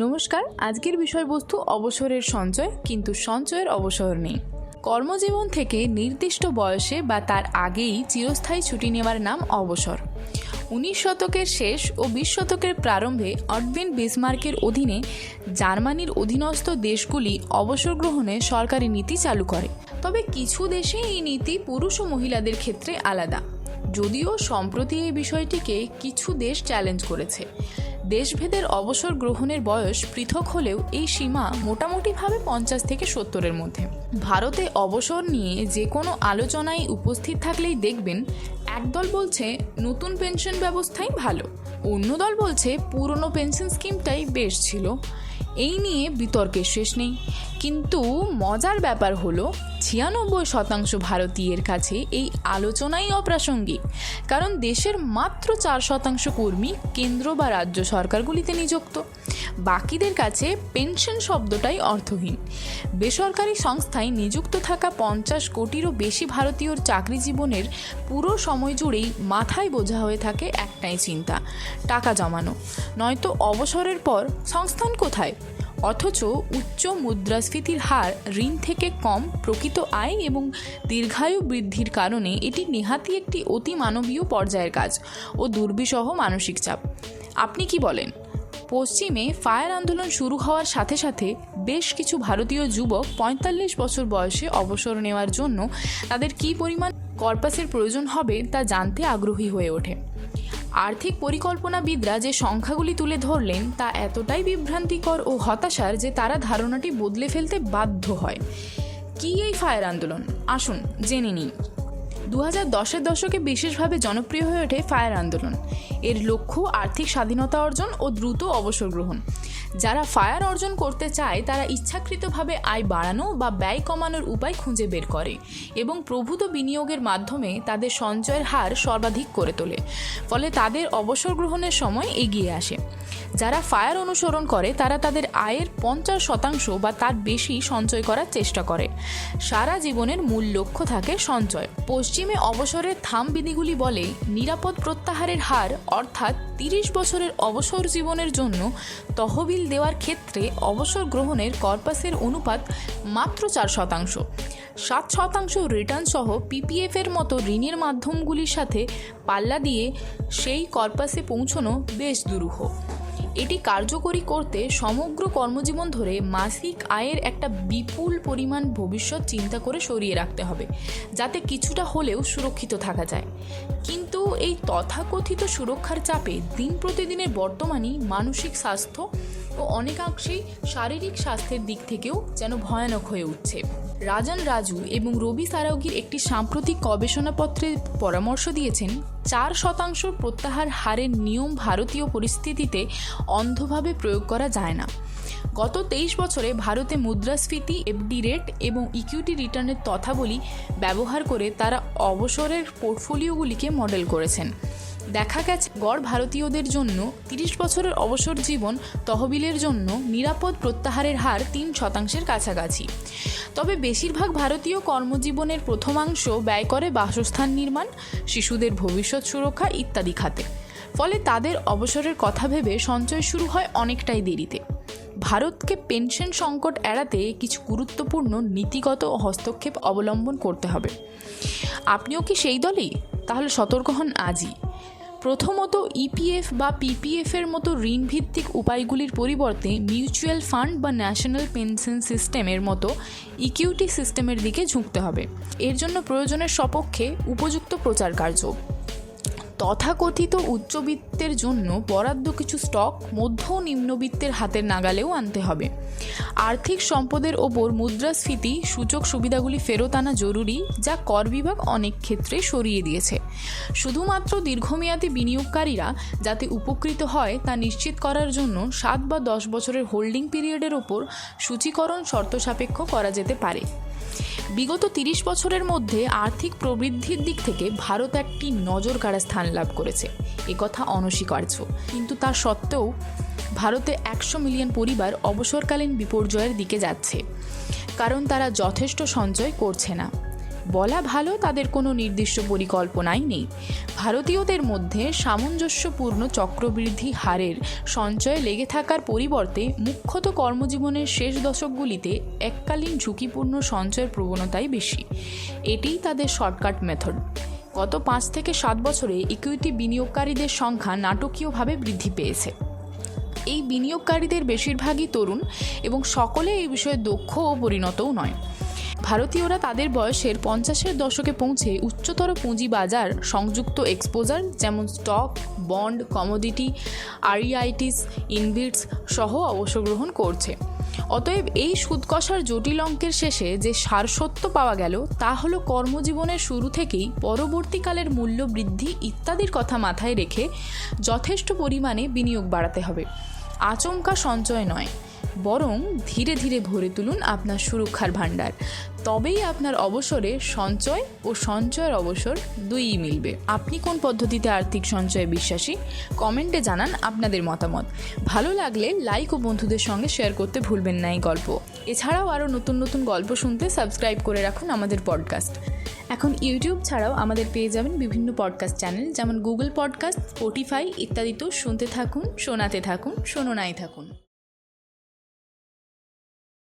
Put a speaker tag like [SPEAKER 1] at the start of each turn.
[SPEAKER 1] নমস্কার। আজকের বিষয়বস্তু অবসরের সঞ্চয়, কিন্তু সঞ্চয়ের অবসর নেই। কর্মজীবন থেকে নির্দিষ্ট বয়সে বা তার আগেই চিরস্থায়ী ছুটি নেওয়ার নাম অবসর। 19 শতকের শেষ ও 20 শতকের প্রারম্ভে অটভিন বিসমার্কের অধীনে জার্মানির অধীনস্থ দেশগুলি অবসর গ্রহণে সরকারি নীতি চালু করে। তবে কিছু দেশে এই নীতি পুরুষ ও মহিলাদের ক্ষেত্রে আলাদা, যদিও সম্প্রতি এই বিষয়টিকে কিছু দেশ চ্যালেঞ্জ করেছে। দেশভেদের অবসর গ্রহণের বয়স পৃথক হলেও এই সীমা মোটামুটিভাবে 50 থেকে 70-এর মধ্যে। ভারতে অবসর নিয়ে যে কোনো আলোচনায় উপস্থিত থাকলেই দেখবেন একদল বলছে নতুন পেনশন ব্যবস্থাই ভালো, অন্য দল বলছে পুরনো পেনশন স্কিমটাই বেশ ছিল। এই নিয়ে বিতর্কের শেষ নেই, কিন্তু মজার ব্যাপার হলো 96% ভারতীয়ের কাছে এই আলোচনাই অপ্রাসঙ্গিক, কারণ দেশের মাত্র 4% কর্মী কেন্দ্র বা রাজ্য সরকারগুলিতে নিযুক্ত। বাকিদের কাছে পেনশন শব্দটাই অর্থহীন। বেসরকারি সংস্থায় নিযুক্ত থাকা 50 কোটিরও বেশি ভারতীয়র চাকরি জীবনের পুরো সময় জুড়েই মাথায় বোঝা হয়ে থাকে একটাই চিন্তা, টাকা জমানো, নয়তো অবসরের পর সংস্থান কোথায়। অথচ উচ্চ মুদ্রাস্ফীতির হার, ঋণ থেকে কম প্রকৃত আয় এবং দীর্ঘায়ু বৃদ্ধির কারণে এটি নেহাতই একটি অতি মানবীয় পর্যায়ের কাজ ও দুর্বিষহ মানসিক চাপ। আপনি কি বলেন? পশ্চিমে ফায়ার আন্দোলন শুরু হওয়ার সাথে সাথে বেশ কিছু ভারতীয় যুবক 45 বছর বয়সে অবসর নেওয়ার জন্য তাদের কী পরিমাণ কর্পাসের প্রয়োজন হবে তা জানতে আগ্রহী হয়ে ওঠে। আর্থিক পরিকল্পনাবিদরা যে সংখ্যাগুলি তুলে ধরলেন তা এতটাই বিভ্রান্তিকর ও হতাশার যে তারা ধারণাটি বদলে ফেলতে বাধ্য হয়। কী এই ফায়ার আন্দোলন? আসুন জেনে নিই। 2010-এর দশকে বিশেষভাবে জনপ্রিয় হয়ে ওঠে ফায়ার আন্দোলন। এর লক্ষ্য আর্থিক স্বাধীনতা অর্জন ও দ্রুত অবসর গ্রহণ। যারা ফায়ার অর্জন করতে চায় তারা ইচ্ছাকৃতভাবে আয় বাড়ানো বা ব্যয় কমানোর উপায় খুঁজে বের করে এবং প্রভূত বিনিয়োগের মাধ্যমে তাদের সঞ্চয়ের হার সর্বাধিক করে তোলে, ফলে তাদের অবসর গ্রহণের সময় এগিয়ে আসে। যারা ফায়ার অনুসরণ করে তারা তাদের আয়ের 50% বা তার বেশি সঞ্চয় করার চেষ্টা করে। সারা জীবনের মূল লক্ষ্য থাকে সঞ্চয়। পশ্চিমে অবসরের থাম বিধিগুলি বলে নিরাপদ প্রত্যাহারের হার, অর্থাৎ 30 বছরের অবসর জীবনের জন্য তহবিল দেওয়ার ক্ষেত্রে অবসর গ্রহণের কর্পাসের অনুপাত মাত্র 4%। 7% রিটার্ন সহ পিপিএফ এর মতো ঋণের মাধ্যমগুলির সাথে পাল্লা দিয়ে সেই কর্পাসে পৌঁছানো বেশ দুরূহ। এটি কার্যকরী করতে সমগ্র কর্মজীবন ধরে মাসিক আয়ের একটা বিপুল পরিমাণ ভবিষ্যৎ চিন্তা করে সরিয়ে রাখতে হবে, যাতে কিছুটা হলেও সুরক্ষিত থাকা যায়। কিন্তু এই তথাকথিত সুরক্ষার চাপে দিন প্রতিদিনের বর্তমানই মানসিক স্বাস্থ্য ও অনেকাংশেই শারীরিক স্বাস্থ্যের দিক থেকেও যেন ভয়ানক হয়ে উঠছে। রাজন রাজু এবং রবি সারাওগির একটি সাম্প্রতিক গবেষণাপত্রে পরামর্শ দিয়েছেন 4% প্রত্যাহার হারের নিয়ম ভারতীয় পরিস্থিতিতে অন্ধভাবে প্রয়োগ করা যায় না। গত 23 বছরে ভারতে মুদ্রাস্ফীতি, এফডি রেট এবং ইকুইটি রিটার্নের তথ্যাবলী ব্যবহার করে তারা অবসরের পোর্টফোলিওগুলিকে মডেল করেছেন। দেখা গেছে গড় ভারতীয়দের জন্য 30 বছরের অবসর জীবন তহবিলের জন্য নিরাপদ প্রত্যাহারের হার 3%-এর কাছাকাছি। তবে বেশিরভাগ ভারতীয় কর্মজীবনের প্রথমাংশ ব্যয় করে বাসস্থান নির্মাণ, শিশুদের ভবিষ্যৎ সুরক্ষা ইত্যাদি খাতে। ফলে তাদের অবসরের কথা ভেবে সঞ্চয় শুরু হয় অনেকটাই দেরিতে। ভারতকে পেনশন সংকট এড়াতে কিছু গুরুত্বপূর্ণ নীতিগত হস্তক্ষেপ অবলম্বন করতে হবে। আপনিও কি সেই দলই? তাহলে সতর্ক হন আজই। প্রথমত, ইপিএফ বা পিপিএফের মতো ঋণভিত্তিক উপায়গুলির পরিবর্তে মিউচুয়াল ফান্ড বা ন্যাশনাল পেনশন সিস্টেমের মতো ইকুইটি সিস্টেমের দিকে ঝুঁকতে হবে। এর জন্য প্রয়োজনের সপক্ষে উপযুক্ত প্রচার কার্য। তথাকথিত উচ্চবিত্তের জন্য বরাদ্দ কিছু স্টক মধ্য ও নিম্নবিত্তের হাতের নাগালেও আনতে হবে। আর্থিক সম্পদের ওপর মুদ্রাস্ফীতি সূচক সুবিধাগুলি ফেরত আনা জরুরি, যা কর বিভাগ অনেক ক্ষেত্রে সরিয়ে দিয়েছে। শুধুমাত্র দীর্ঘমেয়াদী বিনিয়োগকারীরা যাতে উপকৃত হয় তা নিশ্চিত করার জন্য 7 বা 10 বছরের হোল্ডিং পিরিয়ডের ওপর সূচীকরণ শর্ত সাপেক্ষ করা যেতে পারে। বিগত 30 বছরের মধ্যে আর্থিক প্রবৃদ্ধির দিক থেকে ভারত একটি নজরকাড়া স্থান লাভ করেছে, একথা অনস্বীকার্য। কিন্তু তা সত্ত্বেও ভারতে 100 মিলিয়ন পরিবার অবসরকালীন বিপর্যয়ের দিকে যাচ্ছে, কারণ তারা যথেষ্ট সঞ্চয় করছে না। বলা ভালো তাদের কোনো নির্দিষ্ট পরিকল্পনাই নেই। ভারতীয়দের মধ্যে সামঞ্জস্যপূর্ণ চক্রবৃদ্ধি হারের সঞ্চয়ে লেগে থাকার পরিবর্তে মুখ্যত কর্মজীবনের শেষ দশকগুলিতে এককালীন ঝুঁকিপূর্ণ সঞ্চয়ের প্রবণতাই বেশি। এটিই তাদের শর্টকাট মেথড। গত 5 থেকে 7 বছরে ইকুইটি বিনিয়োগকারীদের সংখ্যা নাটকীয়ভাবে বৃদ্ধি পেয়েছে। এই বিনিয়োগকারীদের বেশিরভাগই তরুণ এবং সকলে এই বিষয়ে দক্ষ ও পরিণতও নয়। ভারতীয়রা তাদের বয়সের 50-এর দশকে পৌঁছে উচ্চতর পুঁজি বাজার সংযুক্ত এক্সপোজার যেমন স্টক, বন্ড, কমোডিটি, আরইআইটিস, ইনভিটস সহ অবসর গ্রহণ করছে। অতএব এই সুদকষার জটিল অঙ্কের শেষে যে সারসত্য পাওয়া গেল তা হলো কর্মজীবনের শুরু থেকেই পরবর্তীকালের মূল্য বৃদ্ধি ইত্যাদির কথা মাথায় রেখে যথেষ্ট পরিমাণে বিনিয়োগ বাড়াতে হবে। আচমকা সঞ্চয় নয়, বরং ধীরে ধীরে ভরে তুলুন আপনার সুরক্ষার ভাণ্ডার। তবেই আপনার অবসরে সঞ্চয় ও সঞ্চয়ের অবসর দুইই মিলবে। আপনি কোন পদ্ধতিতে আর্থিক সঞ্চয়ে বিশ্বাসী? কমেন্টে জানান আপনাদের মতামত। ভালো লাগলে লাইক ও বন্ধুদের সঙ্গে শেয়ার করতে ভুলবেন না এই গল্প। এছাড়াও আরও নতুন নতুন গল্প শুনতে সাবস্ক্রাইব করে রাখুন আমাদের পডকাস্ট। এখন ইউটিউব ছাড়াও আমাদের পেয়ে যাবেন বিভিন্ন পডকাস্ট চ্যানেল যেমন গুগল পডকাস্ট, স্পটিফাই ইত্যাদিতেও শুনতে থাকুন, শোনাতে থাকুন, শোনাই থাকুন।